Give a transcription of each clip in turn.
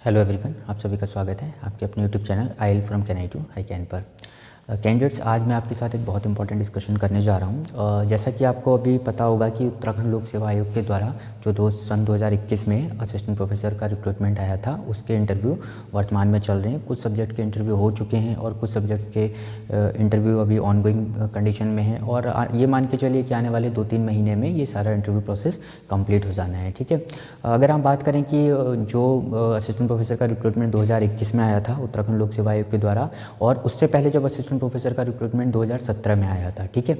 Hello everyone, आप सभी का स्वागत है आपके अपने यूट्यूब चैनल आई फ्रॉम कैन आई टू आई कैन पर। कैंडिडेट्स, आज मैं आपके साथ एक बहुत इंपॉर्टेंट डिस्कशन करने जा रहा हूँ। जैसा कि आपको अभी पता होगा कि उत्तराखंड लोक सेवा आयोग के द्वारा जो सन 2021 में असिस्टेंट प्रोफेसर का रिक्रूटमेंट आया था, उसके इंटरव्यू वर्तमान में चल रहे हैं। कुछ सब्जेक्ट के इंटरव्यू हो चुके हैं और कुछ सब्जेक्ट्स के इंटरव्यू अभी ऑनगोइंग कंडीशन में है और ये मान के चलिए कि आने वाले 2-3 महीने में ये सारा इंटरव्यू प्रोसेस कंप्लीट हो जाना है। ठीक है, अगर हम बात करें कि जो असिस्टेंट प्रोफेसर का रिक्रूटमेंट 2021 में आया था उत्तराखंड लोक सेवा आयोग के द्वारा, और उससे पहले जब असिस्टेंट प्रोफेसर का रिक्रूटमेंट 2017 में आया था। ठीक है,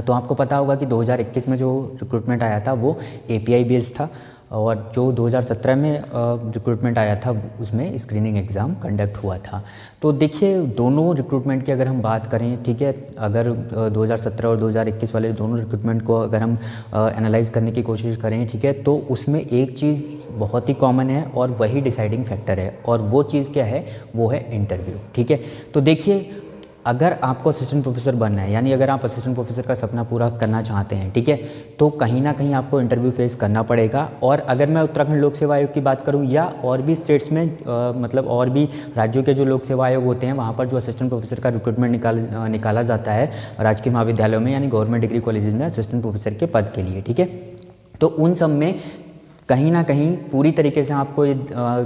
तो आपको पता होगा कि 2021 में जो रिक्रूटमेंट आया था वो एपीआई बेस्ड था और जो 2017 में रिक्रूटमेंट आया था उसमें स्क्रीनिंग एग्ज़ाम कंडक्ट हुआ था। तो देखिए, दोनों रिक्रूटमेंट की अगर हम बात करें, ठीक है, अगर 2017 और 2021 वाले दोनों रिक्रूटमेंट को अगर हम एनालाइज़ करने की कोशिश करें, ठीक है, तो उसमें एक चीज़ बहुत ही कॉमन है और वही डिसाइडिंग फैक्टर है, और वो चीज़ क्या है, वो है इंटरव्यू। ठीक है, तो देखिए, अगर आपको असिस्टेंट प्रोफेसर बनना है, यानी अगर आप असिस्टेंट प्रोफेसर का सपना पूरा करना चाहते हैं, ठीक है, तो कहीं ना कहीं आपको इंटरव्यू फेस करना पड़ेगा। और अगर मैं उत्तराखंड लोक सेवा आयोग की बात करूं या और भी स्टेट्स में मतलब और भी राज्यों के जो लोक सेवा आयोग होते हैं, वहाँ पर जो असिस्टेंट प्रोफेसर का रिक्रूटमेंट निकाला जाता है राजकीय महाविद्यालयों में, यानी गवर्नमेंट डिग्री कॉलेजेस में असिस्टेंट प्रोफेसर के पद के लिए। ठीक है, तो उन सब में कहीं ना कहीं पूरी तरीके से आपको ये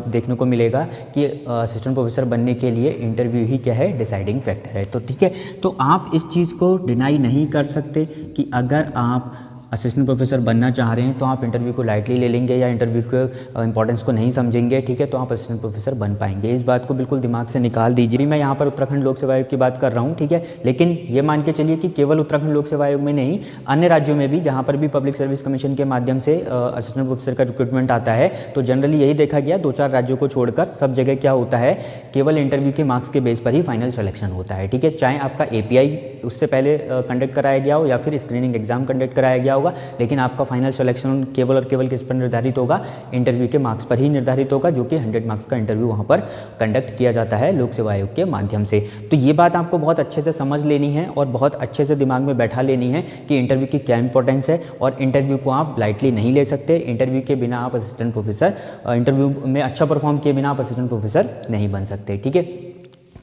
देखने को मिलेगा कि असिस्टेंट प्रोफेसर बनने के लिए इंटरव्यू ही क्या है, डिसाइडिंग फैक्टर है। तो ठीक है, तो आप इस चीज़ को डिनाई नहीं कर सकते कि अगर आप असिस्टेंट प्रोफेसर बनना चाह रहे हैं तो आप इंटरव्यू को लाइटली ले लेंगे या इंटरव्यू के इंपॉर्टेंस को नहीं समझेंगे, ठीक है, तो आप असिस्टेंट प्रोफेसर बन पाएंगे। इस बात को बिल्कुल दिमाग से निकाल दीजिए। भी मैं यहाँ पर उत्तराखंड लोक सेवा आयोग की बात कर रहा हूँ, ठीक है, लेकिन ये मान के चलिए कि केवल उत्तराखंड लोक सेवा आयोग में नहीं, अन्य राज्यों में भी जहाँ पर भी पब्लिक सर्विस कमीशन के माध्यम से असिस्टेंट प्रोफेसर का रिक्रूटमेंट आता है, तो जनरली यही देखा गया 2-4 राज्यों को छोड़कर सब जगह क्या होता है, केवल इंटरव्यू के मार्क्स के बेस पर ही फाइनल सिलेक्शन होता है। ठीक है, चाहे आपका एपीआई उससे पहले कंडक्ट कराया गया हो या फिर स्क्रीनिंग एग्जाम कंडक्ट कराया गया होगा, लेकिन आपका फाइनल सिलेक्शन केवल और केवल किस पर निर्धारित होगा, इंटरव्यू के मार्क्स पर ही निर्धारित होगा, जो कि 100 मार्क्स का इंटरव्यू वहाँ पर कंडक्ट किया जाता है लोक सेवा आयोग के माध्यम से। तो ये बात आपको बहुत अच्छे से समझ लेनी है और बहुत अच्छे से दिमाग में बैठा लेनी है कि इंटरव्यू की क्या इंपॉर्टेंस है, और इंटरव्यू को आप लाइटली नहीं ले सकते। इंटरव्यू के बिना आप असिस्टेंट प्रोफेसर, इंटरव्यू में अच्छा परफॉर्म किए बिना आप असिस्टेंट प्रोफेसर नहीं बन सकते। ठीक है,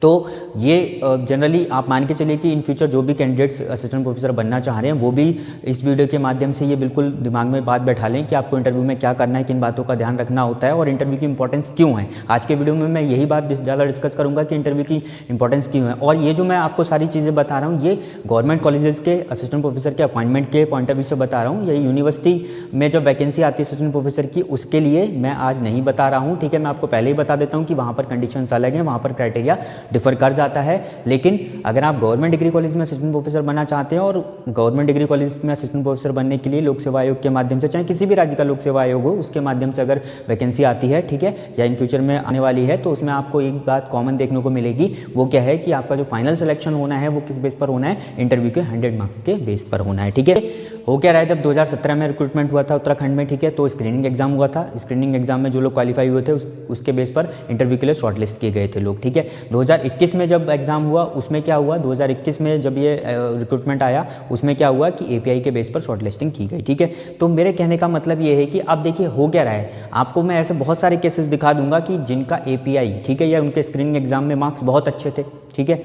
तो ये जनरली आप मान के चलिए कि इन फ्यूचर जो भी कैंडिडेट्स असिस्टेंट प्रोफेसर बनना चाह रहे हैं वो भी इस वीडियो के माध्यम से ये बिल्कुल दिमाग में बात बैठा लें कि आपको इंटरव्यू में क्या करना है, किन बातों का ध्यान रखना होता है और इंटरव्यू की इंपॉर्टेंस क्यों है। आज के वीडियो में मैं यही बात ज़्यादा डिस्कस करूँगा कि इंटरव्यू की इंपॉर्टेंस क्यों है। और ये जो मैं आपको सारी चीज़ें बता रहा हूँ, ये गवर्नमेंट कॉलेजेस के असिस्टेंट प्रोफेसर के अपॉइंटमेंट के पॉइंट ऑफ व्यू से बता रहा हूँ। ये यूनिवर्सिटी में जब वैकेंसी आती है असिस्टेंट प्रोफेसर की, उसके लिए मैं आज नहीं बता रहा हूँ। ठीक है, मैं आपको पहले ही बता देता हूँ कि वहाँ पर कंडीशंस अलग हैं, वहाँ पर क्राइटेरिया डिफर कर जाता है। लेकिन अगर आप गवर्नमेंट डिग्री कॉलेज में असिस्टेंट प्रोफेसर बनना चाहते हैं और गवर्नमेंट डिग्री कॉलेज में असिस्टेंट प्रोफेसर बनने के लिए लोक सेवा आयोग के माध्यम से, चाहे किसी भी राज्य का लोक सेवा आयोग हो, उसके माध्यम से अगर वैकेंसी आती है, ठीक है, या इन फ्यूचर में आने वाली है, तो उसमें आपको एक बात कॉमन देखने को मिलेगी। वो क्या है कि आपका जो फाइनल सिलेक्शन होना है वो किस बेस पर होना है, इंटरव्यू के 100 मार्क्स के बेस पर होना है। ठीक है, हो क्या रहा है, जब 2017 में रिक्रूटमेंट हुआ था उत्तराखंड में, ठीक है, तो स्क्रीनिंग एग्जाम हुआ था। स्क्रीनिंग एग्जाम में जो लोग क्वालिफाई हुए थे उसके बेस पर इंटरव्यू के लिए शॉर्टलिस्ट किए गए थे लोग। ठीक है, 2021 में जब एग्जाम हुआ उसमें क्या हुआ, 2021 में जब ये रिक्रूटमेंट आया उसमें क्या हुआ कि एपीआई के बेस पर शॉर्टलिस्टिंग की गई। ठीक है, तो मेरे कहने का मतलब ये है कि अब देखिए हो क्या रहा है, आपको मैं ऐसे बहुत सारे केसेस दिखा दूंगा कि जिनका एपीआई, ठीक है, या उनके स्क्रीनिंग एग्जाम में मार्क्स बहुत अच्छे थे, ठीक है,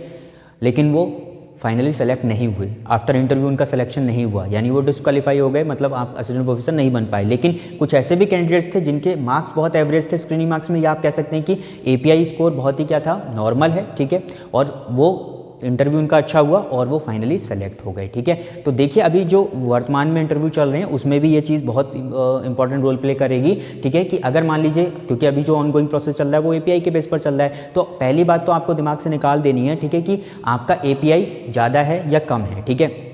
लेकिन वो फाइनली सेलेक्ट नहीं हुए, आफ्टर इंटरव्यू उनका सिलेक्शन नहीं हुआ, यानी वो डिस्क्वालीफाई हो गए, मतलब आप असिस्टेंट प्रोफेसर नहीं बन पाए। लेकिन कुछ ऐसे भी कैंडिडेट्स थे जिनके मार्क्स बहुत एवरेज थे स्क्रीनिंग मार्क्स में, या आप कह सकते हैं कि एपीआई स्कोर बहुत ही क्या था, नॉर्मल है, ठीक है, और वो इंटरव्यू उनका अच्छा हुआ और वो फाइनली सेलेक्ट हो गए। ठीक है, तो देखिए अभी जो वर्तमान में इंटरव्यू चल रहे हैं उसमें भी ये चीज़ बहुत इंपॉर्टेंट रोल प्ले करेगी। ठीक है, कि अगर मान लीजिए, क्योंकि अभी जो ऑनगोइंग प्रोसेस चल रहा है वो एपीआई के बेस पर चल रहा है, तो पहली बात तो आपको दिमाग से निकाल देनी है, ठीक है, कि आपका एपीआई ज़्यादा है या कम है। ठीक है,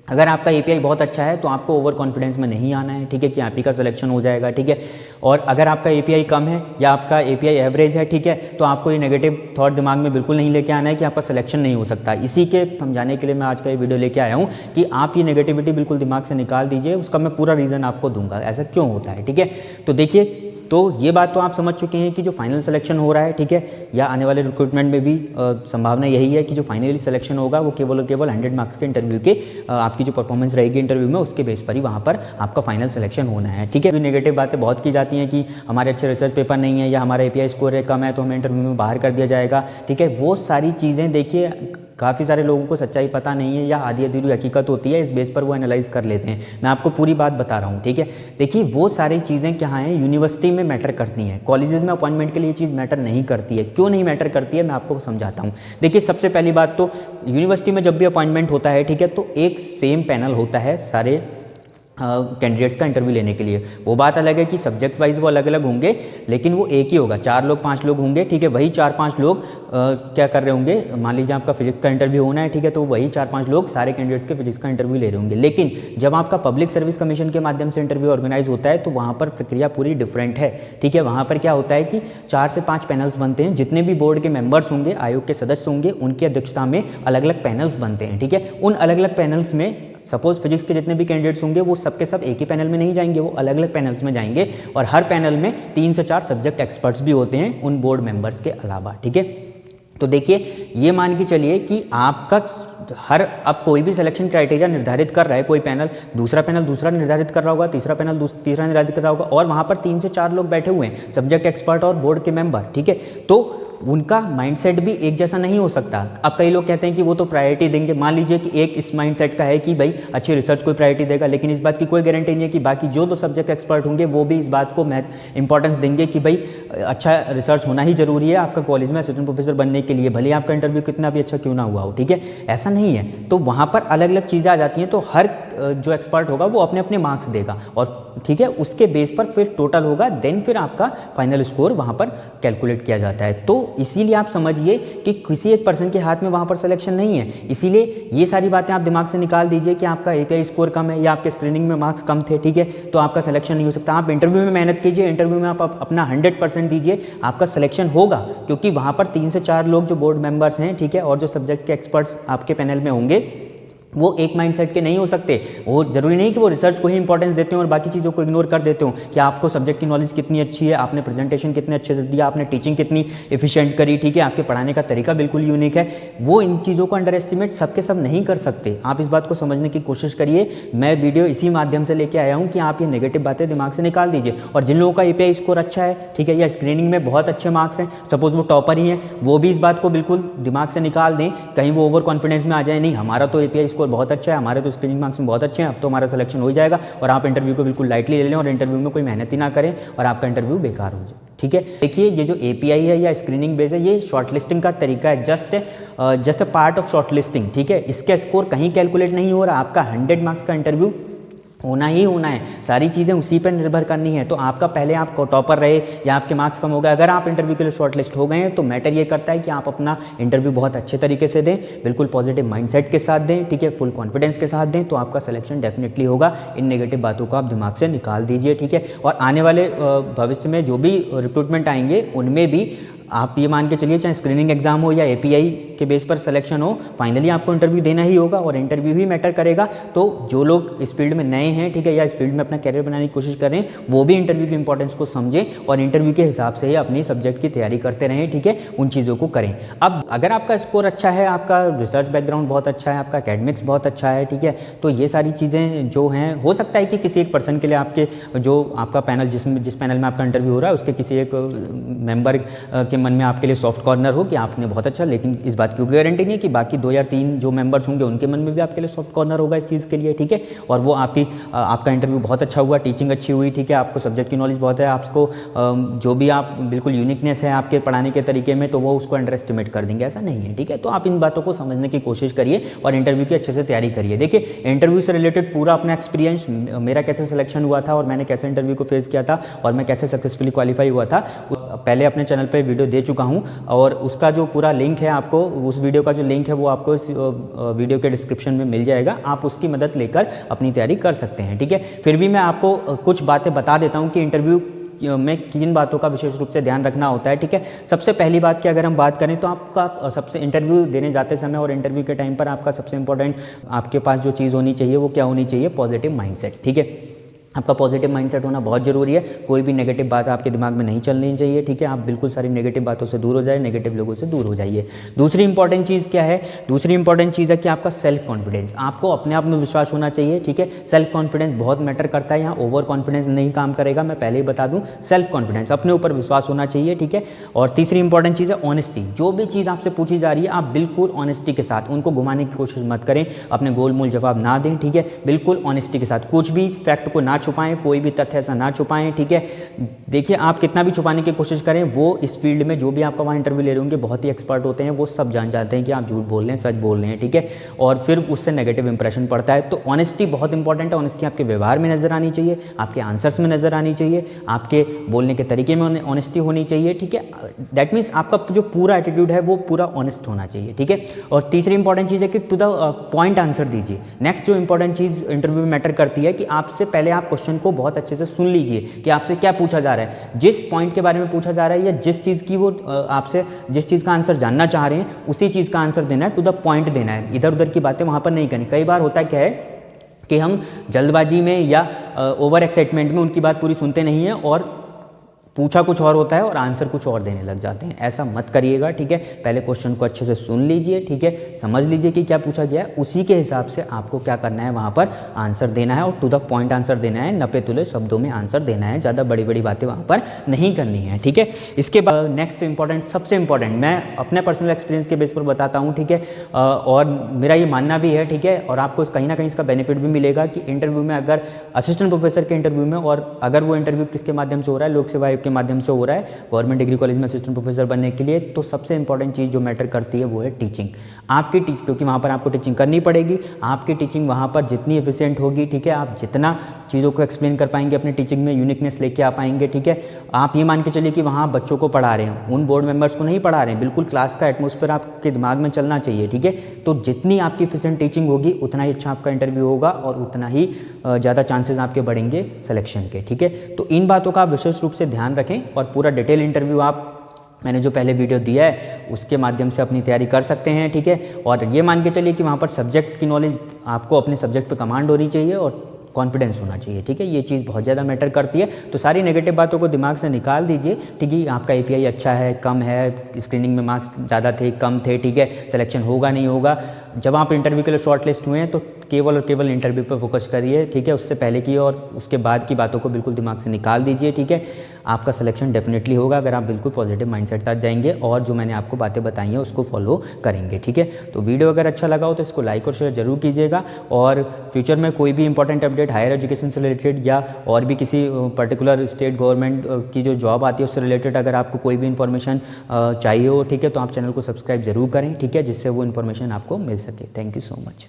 अगर आपका एपीआई बहुत अच्छा है तो आपको ओवर कॉन्फिडेंस में नहीं आना है, ठीक है, कि आप ही का सिलेक्शन हो जाएगा। ठीक है, और अगर आपका एपीआई कम है या आपका एपीआई एवरेज है, ठीक है, तो आपको ये नेगेटिव थॉट दिमाग में बिल्कुल नहीं लेके आना है कि आपका सिलेक्शन नहीं हो सकता। इसी के समझाने के लिए मैं आज का ये वीडियो लेके आया हूँ कि आप ये नेगेटिविटी बिल्कुल दिमाग से निकाल दीजिए, उसका मैं पूरा रीज़न आपको दूंगा ऐसा क्यों होता है। ठीक है, तो देखिए तो ये बात तो आप समझ चुके हैं कि जो फाइनल सिलेक्शन हो रहा है, ठीक है, या आने वाले रिक्रूटमेंट में भी संभावना यही है कि जो फाइनली सिलेक्शन होगा वो केवल और केवल 100 मार्क्स के इंटरव्यू के आपकी जो परफॉर्मेंस रहेगी इंटरव्यू में उसके बेस पर ही वहाँ पर आपका फाइनल सिलेक्शन होना है, ठीक है। नेगेटिव बातें बहुत की जाती हैं कि हमारे अच्छे रिसर्च पेपर नहीं है या हमारा एपीआई स्कोर कम है तो हमें इंटरव्यू में बाहर कर दिया जाएगा, ठीक है। वो सारी चीज़ें देखिए काफ़ी सारे लोगों को सच्चाई पता नहीं है या आधी अधूरी हकीकत होती है, इस बेस पर वो एनालाइज कर लेते हैं। मैं आपको पूरी बात बता रहा हूँ, ठीक है। देखिए वो सारी चीज़ें क्या हैं, यूनिवर्सिटी में मैटर करती हैं, कॉलेजेस में अपॉइंटमेंट के लिए ये चीज़ मैटर नहीं करती है। क्यों नहीं मैटर करती है मैं आपको समझाता हूँ। देखिए सबसे पहली बात तो यूनिवर्सिटी में जब भी अपॉइंटमेंट होता है, ठीक है, तो एक सेम पैनल होता है सारे कैंडिडेट्स का इंटरव्यू लेने के लिए। वो बात अलग है कि सब्जेक्ट्स वाइज वो अलग अलग होंगे, लेकिन वो एक ही होगा, 4 लोग 5 लोग होंगे, ठीक है। वही 4-5 लोग क्या कर रहे होंगे, मान लीजिए आपका फिजिक्स का इंटरव्यू होना है, ठीक है, तो वही 4-5 लोग सारे कैंडिडेट्स के फिजिक्स का इंटरव्यू ले रहे होंगे। लेकिन जब आपका पब्लिक सर्विस कमीशन के माध्यम से इंटरव्यू ऑर्गेनाइज होता है तो वहाँ पर प्रक्रिया पूरी डिफरेंट है, ठीक है। वहाँ पर क्या होता है कि 4 से 5 पैनल्स बनते हैं, जितने भी बोर्ड के मेंबर्स होंगे, आयोग के सदस्य होंगे, उनकी अध्यक्षता में अलग अलग पैनल्स बनते हैं, ठीक है। उन अलग अलग पैनल्स में सपोज फिजिक्स के जितने भी कैंडिडेट्स होंगे वो सबके सब एक ही पैनल में नहीं जाएंगे, वो अलग अलग पैनल्स में जाएंगे और हर पैनल में 3 से 4 सब्जेक्ट एक्सपर्ट्स भी होते हैं उन बोर्ड मेंबर्स के अलावा, ठीक है। तो देखिए ये मान के चलिए कि आपका अब कोई भी सिलेक्शन क्राइटेरिया निर्धारित कर रहा है, कोई पैनल दूसरा निर्धारित कर रहा होगा, तीसरा पैनल तीसरा निर्धारित कर रहा होगा और वहाँ पर 3 से 4 लोग बैठे हुए हैं, सब्जेक्ट एक्सपर्ट और बोर्ड के मेंबर, ठीक है। तो उनका माइंडसेट भी एक जैसा नहीं हो सकता। अब कई लोग कहते हैं कि वो तो प्रायोरिटी देंगे, मान लीजिए कि एक इस माइंडसेट का है कि भाई अच्छी रिसर्च को प्रायोरिटी देगा, लेकिन इस बात की कोई गारंटी नहीं है कि बाकी जो 2 सब्जेक्ट एक्सपर्ट होंगे वो भी इस बात को इंपॉर्टेंस देंगे कि भाई अच्छा रिसर्च होना ही जरूरी है आपका कॉलेज में असिस्टेंट प्रोफेसर बनने के लिए, भले आपका इंटरव्यू कितना भी अच्छा क्यों ना हुआ हो, ठीक है। ऐसा नहीं है, तो वहाँ पर अलग अलग चीज़ें आ जाती हैं। तो हर जो एक्सपर्ट होगा वो अपने अपने मार्क्स देगा और ठीक है, उसके बेस पर फिर टोटल होगा, देन फिर आपका फाइनल स्कोर वहाँ पर कैलकुलेट किया जाता है। तो इसीलिए आप समझिए कि किसी एक पर्सन के हाथ में वहाँ पर सिलेक्शन नहीं है। इसीलिए ये सारी बातें आप दिमाग से निकाल दीजिए कि आपका एपीआई स्कोर कम है या आपके स्क्रीनिंग में मार्क्स कम थे, ठीक है, तो आपका सिलेक्शन नहीं हो सकता। आप इंटरव्यू में मेहनत कीजिए, इंटरव्यू में आप अपना 100% दीजिए, आपका सिलेक्शन होगा, क्योंकि वहाँ पर 3 से 4 लोग जो बोर्ड मेंबर्स हैं, ठीक है, और जो सब्जेक्ट के एक्सपर्ट्स आपके पैनल में होंगे वो एक माइंडसेट के नहीं हो सकते। वो जरूरी नहीं कि वो रिसर्च को ही इंपॉर्टेंस देते हो और बाकी चीज़ों को इग्नोर कर देते हो कि आपको सब्जेक्ट की नॉलेज कितनी अच्छी है, आपने प्रेजेंटेशन कितने अच्छे से दिया, आपने टीचिंग कितनी एफिशिएंट करी, ठीक है, आपके पढ़ाने का तरीका बिल्कुल यूनिक है। वो इन चीज़ों को अंडर एस्टिमेट सबके सब नहीं कर सकते। आप इस बात को समझने की कोशिश करिए। मैं वीडियो इसी माध्यम से लेके आया हूँ कि आप ये नेगेटिव बातें दिमाग से निकाल दीजिए। और जिन लोगों का एपीआई स्कोर अच्छा है, ठीक है, या स्क्रीनिंग में बहुत अच्छे मार्क्स हैं, सपोज वो टॉपर ही हैं, वो भी इस बात को बिल्कुल दिमाग से निकाल दें, कहीं वो ओवर कॉन्फिडेंस में आ जाए, नहीं हमारा तो एपीआई स्कोर बहुत अच्छा है, हमारे तो स्क्रीनिंग मार्क्स में बहुत अच्छे हैं, अब तो हमारा सिलेक्शन हो जाएगा, और आप इंटरव्यू को बिल्कुल लाइटली ले लें और इंटरव्यू में कोई मेहनत ही ना करें और आपका इंटरव्यू बेकार हो जाए, ठीक है। देखिए ये जो एपीआई है या स्क्रीनिंग बेस है, ये शॉर्टलिस्टिंग का तरीका है, just a part of shortlisting, ठीक है। इसका स्कोर कहीं कैलकुलेट नहीं हो रहा, आपका 100 मार्क्स का इंटरव्यू होना ही होना है, सारी चीज़ें उसी पर निर्भर करनी है। तो आपका पहले आप टॉपर रहे या आपके मार्क्स कम हो गए, अगर आप इंटरव्यू के लिए शॉर्टलिस्ट हो गए हैं तो मैटर ये करता है कि आप अपना इंटरव्यू बहुत अच्छे तरीके से दें, बिल्कुल पॉजिटिव माइंडसेट के साथ दें, ठीक है, फुल कॉन्फिडेंस के साथ दें, तो आपका सिलेक्शन डेफिनेटली होगा। इन नेगेटिव बातों को आप दिमाग से निकाल दीजिए, ठीक है। और आने वाले भविष्य में जो भी रिक्रूटमेंट आएंगे उनमें भी आप ये मान के चलिए, चाहे स्क्रीनिंग एग्जाम हो या एपीआई के बेस पर सिलेक्शन हो, फाइनली आपको इंटरव्यू देना ही होगा और इंटरव्यू ही मैटर करेगा। तो जो लोग इस फील्ड में नए हैं, ठीक है, या इस फील्ड में अपना कैरियर बनाने की कोशिश कर रहे हैं, वो भी इंटरव्यू की इंपॉर्टेंस को समझें और इंटरव्यू के हिसाब से ही अपनी सब्जेक्ट की तैयारी करते रहें, ठीक है, उन चीज़ों को करें। अब अगर आपका स्कोर अच्छा है, आपका रिसर्च बैकग्राउंड बहुत अच्छा है, आपका एकेडमिक्स बहुत अच्छा है, ठीक है, तो ये सारी चीज़ें जो हैं, हो सकता है कि किसी एक पर्सन के लिए आपके जो आपका पैनल जिस पैनल में आपका इंटरव्यू हो रहा है उसके किसी एक मेंबर के मन में आपके लिए सॉफ्ट कॉर्नर हो कि आपने बहुत अच्छा, लेकिन इस बात की गारंटी नहीं है कि बाकी 2 या 3 जो मेंबर्स होंगे उनके मन में भी आपके लिए सॉफ्ट कॉर्नर होगा इस चीज़ के लिए, ठीक है। और वो आपका इंटरव्यू बहुत अच्छा हुआ, टीचिंग अच्छी हुई, ठीक है, आपको सब्जेक्ट की नॉलेज बहुत है, आपको जो भी आप बिल्कुल यूनिकनेस है आपके पढ़ाने के तरीके में, तो वो उसको अंडर एस्टिमेट कर देंगे, ऐसा नहीं है, ठीक है। तो आप इन बातों को समझने की कोशिश करिए और इंटरव्यू की अच्छे से तैयारी करिए। देखिए इंटरव्यू से रिलेटेड पूरा अपना एक्सपीरियंस, मेरा कैसे सिलेक्शन हुआ था और मैंने कैसे इंटरव्यू को फेस किया था और मैं कैसे सक्सेसफुली क्वालिफाई हुआ था, पहले अपने चैनल पे वीडियो दे चुका हूँ और उसका जो पूरा लिंक है, आपको उस वीडियो का जो लिंक है वो आपको इस वीडियो के डिस्क्रिप्शन में मिल जाएगा, आप उसकी मदद लेकर अपनी तैयारी कर सकते हैं, ठीक है। फिर भी मैं आपको कुछ बातें बता देता हूँ कि इंटरव्यू में किन बातों का विशेष रूप से ध्यान रखना होता है, ठीक है। सबसे पहली बात की अगर हम बात करें तो आपका सबसे इंटरव्यू देने जाते समय और इंटरव्यू के टाइम पर आपका सबसे इंपॉर्टेंट आपके पास जो चीज़ होनी चाहिए वो क्या होनी चाहिए, पॉजिटिव माइंडसेट, ठीक है। आपका पॉजिटिव माइंडसेट होना बहुत ज़रूरी है। कोई भी नेगेटिव बात आपके दिमाग में नहीं चलनी चाहिए, ठीक है। आप बिल्कुल सारी नेगेटिव बातों से दूर हो जाए, नेगेटिव लोगों से दूर हो जाइए। दूसरी इंपॉर्टेंट चीज़ क्या है? दूसरी इंपॉर्टेंट चीज़ है कि आपका सेल्फ कॉन्फिडेंस, आपको अपने आप में विश्वास होना चाहिए, ठीक है। सेल्फ कॉन्फिडेंस बहुत मैटर करता है यहाँ, ओवर कॉन्फिडेंस नहीं काम करेगा, मैं पहले ही बता दूँ। सेल्फ कॉन्फिडेंस, अपने ऊपर विश्वास होना चाहिए, ठीक है। और तीसरी इंपॉर्टेंट चीज़ है ऑनेस्टी। जो भी चीज़ आपसे पूछी जा रही है, आप बिल्कुल ऑनेस्टी के साथ उनको घुमाने की कोशिश मत करें, अपने गोल मोल जवाब ना दें, ठीक है। बिल्कुल ऑनेस्टी के साथ, कुछ भी फैक्ट को ना छुपाएं, कोई भी तथ्य ऐसा ना छुपाएं, ठीक है। देखिए, आप कितना भी छुपाने की कोशिश करें, वो इस फील्ड में जो भी आपका वहाँ इंटरव्यू ले रहे होंगे बहुत ही एक्सपर्ट होते हैं, वो सब जान जाते हैं कि आप झूठ बोल रहे हैं, सच बोल रहे हैं, ठीक है। और फिर उससे नेगेटिव इंप्रेशन पड़ता है। तो ऑनेस्टी बहुत इंपॉर्टेंट है। ऑनेस्टी आपके व्यवहार में नजर आनी चाहिए, आपके आंसर्स में नजर आनी चाहिए, आपके बोलने के तरीके में ऑनेस्टी होनी चाहिए, ठीक है। दैट मीन्स आपका जो पूरा एटीट्यूड है वो पूरा ऑनेस्ट होना चाहिए, ठीक है। और तीसरी इंपॉर्टेंट चीज़ है कि टू द पॉइंट आंसर दीजिए। नेक्स्ट जो इंपॉर्टेंट चीज़ इंटरव्यू में मैटर करती है कि आपसे पहले आप क्वेश्चन को बहुत अच्छे से सुन लीजिए कि आपसे क्या पूछा जा रहा है, जिस पॉइंट के बारे में पूछा जा रहा है या जिस चीज़ की वो आपसे जिस चीज़ का आंसर जानना चाह रहे हैं उसी चीज़ का आंसर देना है, टू द पॉइंट देना है। इधर उधर की बातें वहाँ पर नहीं करनी। कई बार होता क्या है कि हम जल्दबाजी में या ओवर एक्साइटमेंट में उनकी बात पूरी सुनते नहीं हैं और पूछा कुछ और होता है और आंसर कुछ और देने लग जाते हैं। ऐसा मत करिएगा, ठीक है। पहले क्वेश्चन को अच्छे से सुन लीजिए, ठीक है, समझ लीजिए कि क्या पूछा गया है, उसी के हिसाब से आपको क्या करना है, वहाँ पर आंसर देना है और टू द पॉइंट आंसर देना है, नपे तुले शब्दों में आंसर देना है, ज़्यादा बड़ी बड़ी बातें वहाँ पर नहीं करनी है, ठीक है। इसके बाद नेक्स्ट इंपॉर्टेंट, सबसे इंपॉर्टेंट, मैं अपने पर्सनल एक्सपीरियंस के बेस पर बताता हूँ, ठीक है। और मेरा ये मानना भी है, ठीक है, और आपको कहीं ना कहीं इसका बेनिफिट भी मिलेगा कि इंटरव्यू में अगर असिस्टेंट प्रोफेसर के इंटरव्यू में, और अगर वो इंटरव्यू किसके माध्यम से हो रहा है, लोक सेवा आयोग के माध्यम से हो रहा है गवर्नमेंट डिग्री कॉलेज में असिस्टेंट प्रोफेसर बनने के लिए, तो सबसे इंपॉर्टेंट चीज़ जो मैटर करती है वो है टीचिंग। आपकी क्योंकि वहाँ पर आपको टीचिंग करनी पड़ेगी, आपकी टीचिंग वहाँ पर जितनी एफिशिएंट होगी, ठीक है, आप जितना चीज़ों को एक्सप्लेन कर पाएंगे, अपनी टीचिंग में यूनिकनेस लेके आ पाएंगे, ठीक है। आप ये मान के चलिए कि वहाँ बच्चों को पढ़ा रहे हैं, उन बोर्ड मेंबर्स को नहीं पढ़ा रहे हैं, बिल्कुल क्लास का एटमॉस्फेयर आपके दिमाग में चलना चाहिए, ठीक है। तो जितनी आपकी एफिशिएंट टीचिंग होगी उतना ही अच्छा आपका इंटरव्यू होगा और उतना ही ज़्यादा चांसेस आपके बढ़ेंगे सिलेक्शन के, ठीक है। तो इन बातों का आप विशेष रूप से ध्यान रखें और पूरा डिटेल इंटरव्यू आप मैंने जो पहले वीडियो दिया है उसके माध्यम से अपनी तैयारी कर सकते हैं, ठीक है। और ये मान के चलिए कि वहाँ पर सब्जेक्ट की नॉलेज, आपको अपने सब्जेक्ट पे कमांड होनी चाहिए और कॉन्फिडेंस होना चाहिए, ठीक है। ये चीज़ बहुत ज़्यादा मैटर करती है। तो सारी नेगेटिव बातों को दिमाग से निकाल दीजिए, ठीक है। आपका API अच्छा है, कम है, स्क्रीनिंग में मार्क्स ज़्यादा थे, कम थे, ठीक है, सिलेक्शन होगा नहीं होगा, जब आप इंटरव्यू के लिए शॉर्ट लिस्ट हुए हैं तो केवल और केवल इंटरव्यू पर फोकस करिए, ठीक है। उससे पहले की और उसके बाद की बातों को बिल्कुल दिमाग से निकाल दीजिए, ठीक है। आपका सिलेक्शन डेफिनेटली होगा अगर आप बिल्कुल पॉजिटिव माइंडसेट तक जाएंगे और जो मैंने आपको बातें बताई हैं उसको फॉलो करेंगे, ठीक है। तो वीडियो अगर अच्छा लगा हो तो इसको लाइक और शेयर जरूर कीजिएगा और फ्यूचर में कोई भी इंपॉर्टेंट अपडेट हायर एजुकेशन से रिलेटेड या और भी किसी पर्टिकुलर स्टेट गवर्नमेंट की जो जॉब आती है उससे रिलेटेड अगर आपको कोई भी इन्फॉर्मेशन चाहिए हो, ठीक है, तो आप चैनल को सब्सक्राइब जरूर करें, ठीक है, जिससे वो इन्फॉर्मेशन आपको मिल सके। Thank you so much.